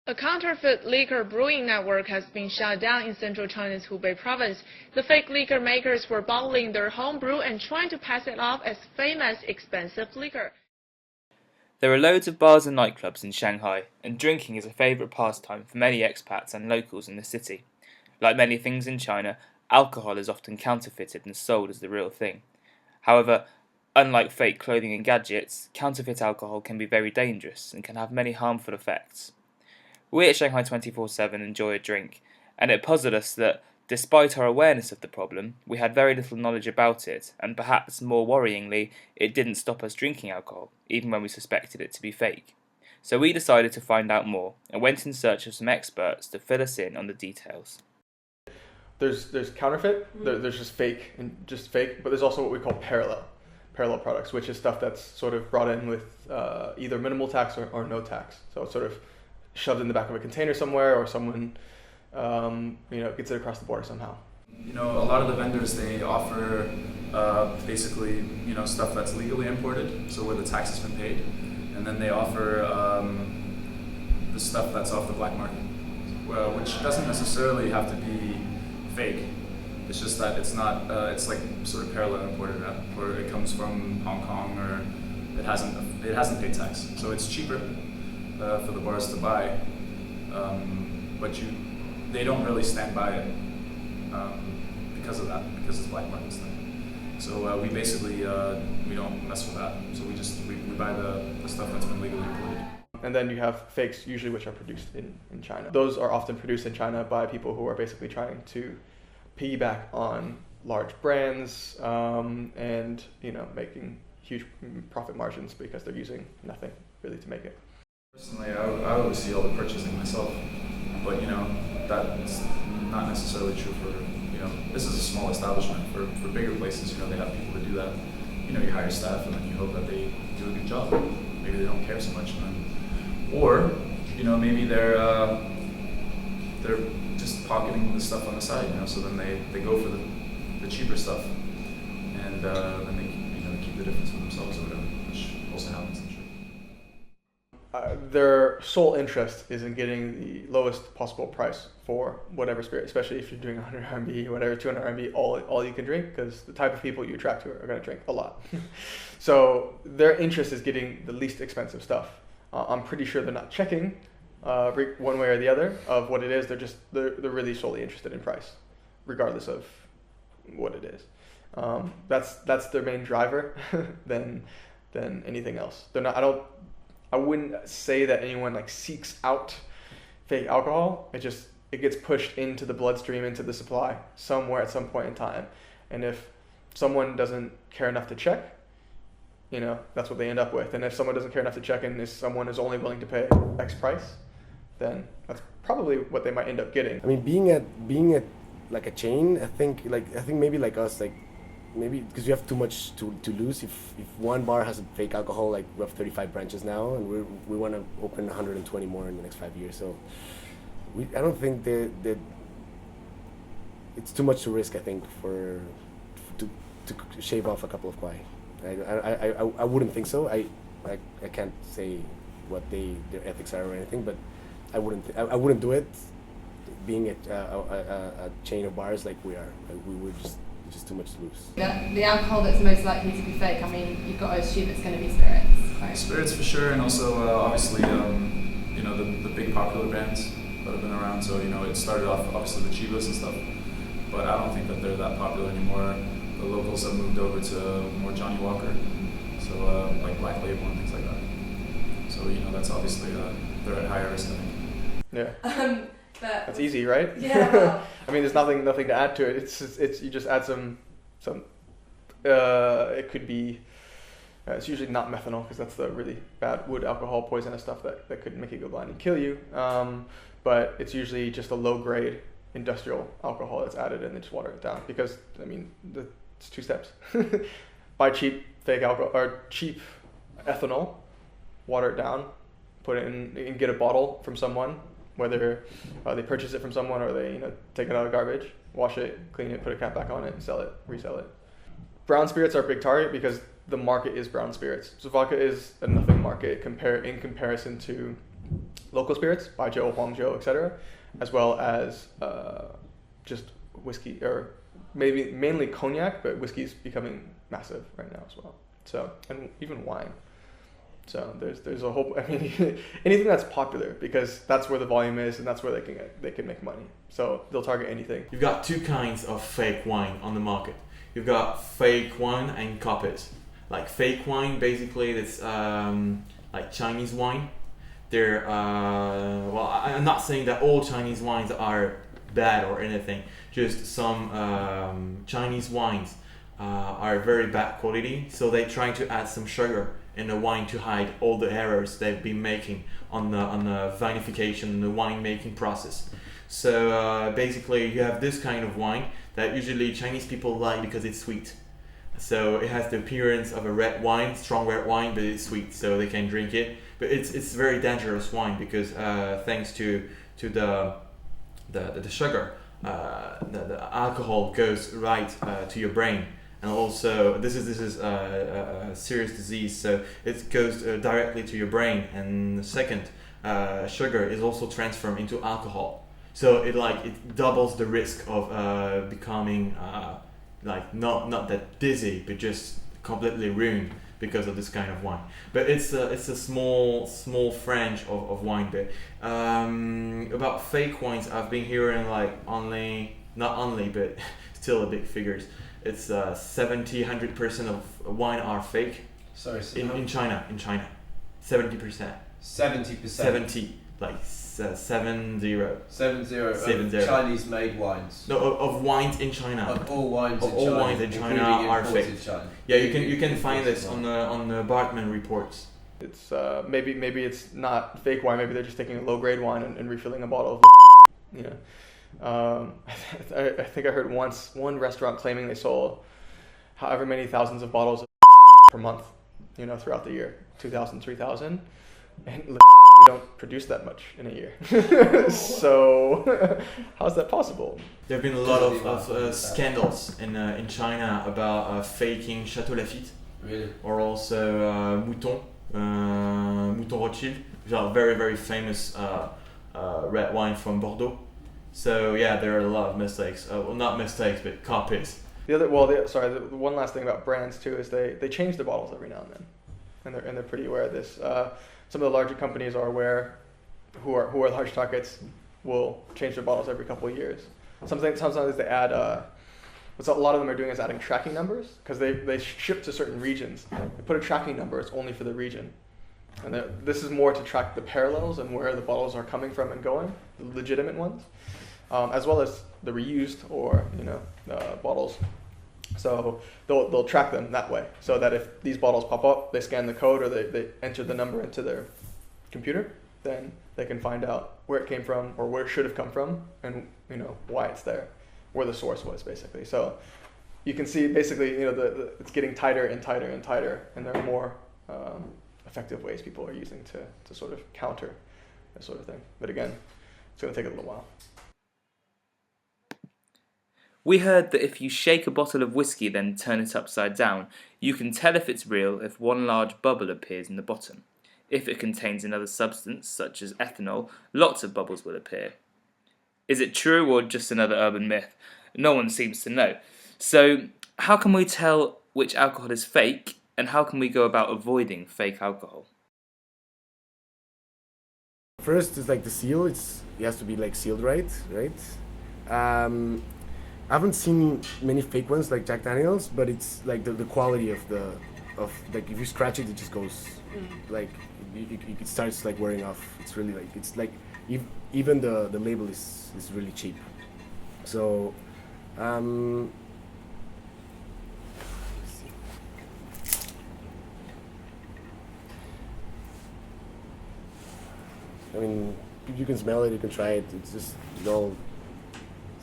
A counterfeit liquor brewing network has been shut down in central China's Hubei province. The fake liquor makers were bottling their home brew and trying to pass it off as famous, expensive liquor. There are loads of bars and nightclubs in Shanghai, and drinking is a favourite pastime for many expats and locals in the city. Like many things in China, alcohol is often counterfeited and sold as the real thing. However, unlike fake clothing and gadgets, counterfeit alcohol can be very dangerous and can have many harmful effects. We at Shanghai 24/7 enjoy a drink, and it puzzled us that, despite our awareness of the problem, we had very little knowledge about it, and perhaps more worryingly, it didn't stop us drinking alcohol, even when we suspected it to be fake. So we decided to find out more, and went in search of some experts to fill us in on the details. There's counterfeit, there's just fake, but there's also what we call parallel products, which is stuff that's sort of brought in with either minimal tax or no tax. So it's sort of shoved in the back of a container somewhere, or someone gets it across the border somehow. A lot of the vendors, they offer basically stuff that's legally imported, so where the tax has been paid, and then they offer the stuff that's off the black market, which doesn't necessarily have to be fake. It's just that it's not. It's like sort of parallel imported, or it comes from Hong Kong, or it hasn't paid tax, so it's cheaper for the bars to buy, but they don't really stand by it because of that, because it's black market stuff. So we basically we don't mess with that. So we buy the stuff that's been legally imported. And then you have fakes, usually, which are produced in China. Those are often produced in China by people who are basically trying to piggyback on large brands and making huge profit margins because they're using nothing really to make it. Personally, I oversee all the purchasing myself, but that's not necessarily true for this is a small establishment. For bigger places, they have people to do that. You hire staff and then you hope that they do a good job. Maybe they don't care so much, or maybe they're just pocketing the stuff on the side. So then they go for the cheaper stuff, and then they keep the difference for themselves or whatever, which also happens. Their sole interest is in getting the lowest possible price for whatever spirit, especially if you're doing 100 RMB, whatever, 200 RMB, all you can drink, because the type of people you attract to are going to drink a lot. So their interest is getting the least expensive stuff. I'm pretty sure they're not checking one way or the other of what it is. They're really solely interested in price, regardless of what it is. That's their main driver than anything else. I wouldn't say that anyone seeks out fake alcohol. It gets pushed into the bloodstream, into the supply somewhere at some point in time. And if someone doesn't care enough to check, that's what they end up with. And if someone doesn't care enough to check and someone is only willing to pay X price, then that's probably what they might end up getting. I mean, being at like a chain, I think maybe like us, maybe because you have too much to lose. If one bar has a fake alcohol, we have 35 branches now, and we want to open 120 more in the next 5 years. So I don't think that it's too much to risk. I think to shave off a couple of kwai. I wouldn't think so. I can't say what their ethics are or anything, but I wouldn't do it. Being a chain of bars like we are, we would just too much to lose. The alcohol that's most likely to be fake, you've got to assume it's going to be spirits, right? Spirits for sure, and also obviously the big popular brands that have been around. So it started off obviously the Chivas and stuff, but I don't think that they're that popular anymore. The locals have moved over to more Johnny Walker, so like Black Label and things like that. So that's obviously they're at higher risk, I think. Yeah. That's easy, right? Yeah. There's nothing to add to it. It's you just add some. It could be. It's usually not methanol, because that's the really bad wood alcohol poisonous stuff that could make you go blind and kill you. But it's usually just a low grade industrial alcohol that's added, and they just water it down, because it's 2 steps. Buy cheap fake alcohol or cheap ethanol, water it down, put it in, and get a bottle from someone. Whether they purchase it from someone or they take it out of garbage, wash it, clean it, put a cap back on it, and sell it, resell it. Brown spirits are a big target because the market is brown spirits. So vodka is a nothing market in comparison to local spirits, Baijiu, Huangjiu, etc., as well as just whiskey, or maybe mainly cognac, but whiskey's becoming massive right now as well. So, and even wine. So there's a whole, I mean, anything that's popular, because that's where the volume is and that's where they can make money. So they'll target anything. You've got two kinds of fake wine on the market. You've got fake wine and copies. Like fake wine, basically, that's like Chinese wine. They're well, I'm not saying that all Chinese wines are bad or anything. Just some Chinese wines are very bad quality, so they try to add some sugar in the wine to hide all the errors they've been making on the vinification and the wine making process. So basically, you have this kind of wine that usually Chinese people like because it's sweet. So it has the appearance of a red wine, strong red wine, but it's sweet, so they can drink it. But it's very dangerous wine because thanks to the sugar, the alcohol goes right to your brain. And also, this is a serious disease, so it goes directly to your brain. And the second, sugar is also transformed into alcohol, so it doubles the risk of becoming not that dizzy, but just completely ruined because of this kind of wine. But it's a small frange of wine. But about fake wines, I've been hearing not only, but still a big figures. It's 70-100% of wine are fake. Sorry, so in China, 70%. 70%. 70, like 70. Of Chinese-made wines. No, of wines in China. Of all wines of in all China. wines in China are fake. China. Yeah, you can find this on the Bartman reports. It's maybe it's not fake wine. Maybe they're just taking a low grade wine and refilling a bottle of. Yeah. I think I heard once one restaurant claiming they sold however many thousands of bottles of per month, throughout the year, 2,000, 3,000, and we don't produce that much in a year. So how's that possible? There have been a lot of scandals in China about faking Chateau Lafite, really, or also Mouton Rothschild, which are very, very famous red wine from Bordeaux. So yeah, there are a lot of mistakes. Well, not mistakes, but copies. The one last thing about brands too is they change the bottles every now and then, and they're pretty aware of this. Some of the larger companies are aware, who are large targets, will change their bottles every couple of years. Sometimes they add. What a lot of them are doing is adding tracking numbers, because they ship to certain regions. They put a tracking number. It's only for the region. And this is more to track the parallels and where the bottles are coming from and going, the legitimate ones, as well as the reused or bottles. So they'll track them that way, so that if these bottles pop up, they scan the code or they enter the number into their computer, then they can find out where it came from or where it should have come from, and why it's there, where the source was basically. So you can see basically it's getting tighter and tighter and tighter, and there are more effective ways people are using to sort of counter this sort of thing. But again, it's going to take a little while. We heard that if you shake a bottle of whiskey then turn it upside down, you can tell if it's real if one large bubble appears in the bottom. If it contains another substance, such as ethanol, lots of bubbles will appear. Is it true or just another urban myth? No one seems to know. So, how can we tell which alcohol is fake, and how can we go about avoiding fake alcohol? First is like the seal. It has to be like sealed right? I haven't seen many fake ones like Jack Daniels, but it's like the quality of like if you scratch it, it just goes like it starts like wearing off. It's really even the label is really cheap. So I mean, you can smell it, you can try it. It's just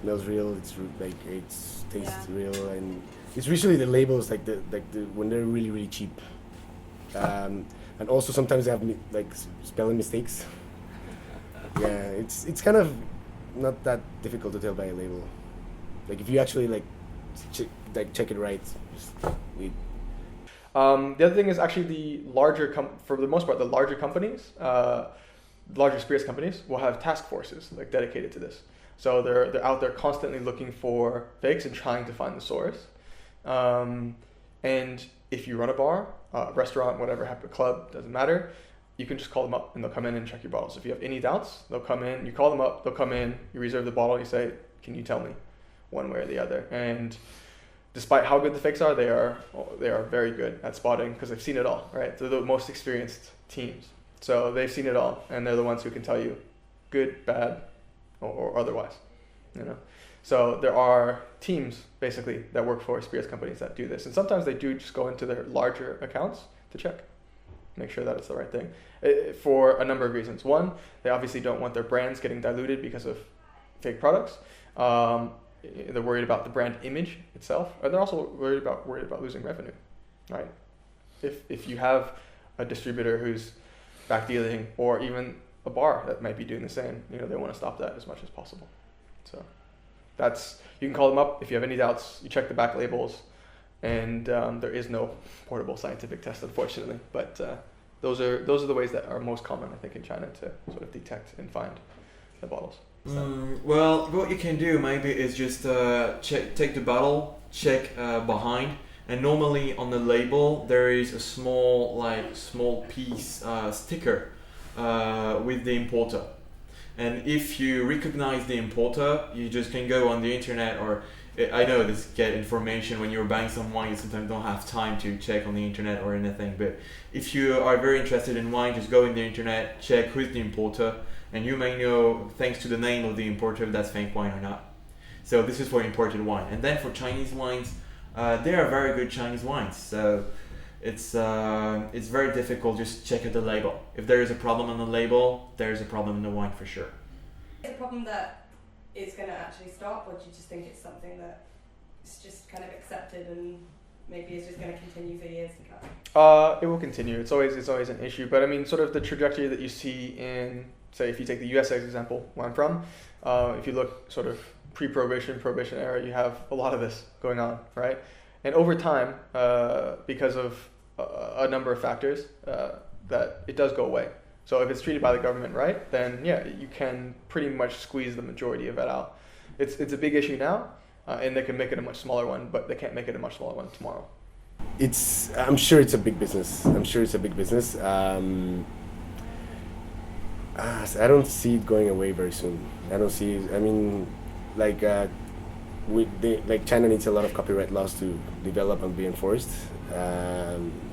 smells real. It's like it tastes real, and it's usually the labels like the when they're really, really cheap, and also sometimes they have like spelling mistakes. Yeah, it's kind of not that difficult to tell by a label. Like if you actually check it right. The other thing is actually the larger for the most part, the larger companies larger spirits companies will have task forces like dedicated to this. So they're out there constantly looking for fakes and trying to find the source. And if you run a bar, restaurant, whatever, have a club, doesn't matter, you can just call them up and they'll come in and check your bottles. If you have any doubts, they'll come in, you call them up, they'll come in, you reserve the bottle, you say, can you tell me one way or the other? And despite how good the fakes are, they are very good at spotting because they've seen it all, right? They're the most experienced teams. So they've seen it all and they're the ones who can tell you good, bad, or otherwise, you know? So there are teams basically that work for spirits companies that do this. And sometimes they do just go into their larger accounts to check, make sure that it's the right thing for a number of reasons. One, they obviously don't want their brands getting diluted because of fake products. They're worried about the brand image itself, and they're also worried about losing revenue, right? If you have a distributor who's back dealing, or even a bar that might be doing the same, you know, they want to stop that as much as possible. So you can call them up if you have any doubts. You check the back labels, and there is no portable scientific test, unfortunately. But those are the ways that are most common, I think, in China to sort of detect and find the bottles. Well, what you can do maybe is just take the bottle, check behind, and normally on the label there is a small piece sticker with the importer. And if you recognize the importer, you just can go on the internet, or I know this get information when you're buying some wine, you sometimes don't have time to check on the internet or anything, but if you are very interested in wine, just go in the internet, check who's the importer, and you may know, thanks to the name of the importer, if that's fake wine or not. So this is for imported wine. And then for Chinese wines, they are very good Chinese wines. So it's very difficult, just check at the label. If there is a problem on the label, there is a problem in the wine for sure. Is it a problem that it's going to actually stop, or do you just think it's something that is just kind of accepted and maybe is just going to continue for years to come? It will continue. It's always an issue. But I mean, sort of the trajectory that you see in, say, if you take the US as example, where I'm from, if you look sort of pre-prohibition, prohibition era, you have a lot of this going on, right? And over time, because of a number of factors, that it does go away. So if it's treated by the government right, then yeah, you can pretty much squeeze the majority of it out. It's a big issue now, and they can make it a much smaller one, but they can't make it a much smaller one tomorrow. I'm sure it's a big business. I don't see it going away very soon. China needs a lot of copyright laws to develop and be enforced.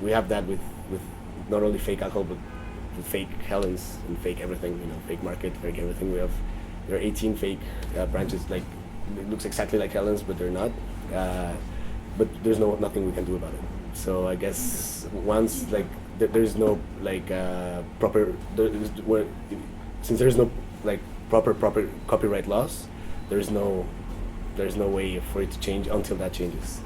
We have that with not only fake alcohol, but with fake Helens and fake everything, fake market, fake everything. There are 18 fake branches, like it looks exactly like Helens, but they're not. But there's nothing we can do about it. So I guess once there's no proper, since there's no proper copyright laws, there's no way for it to change until that changes.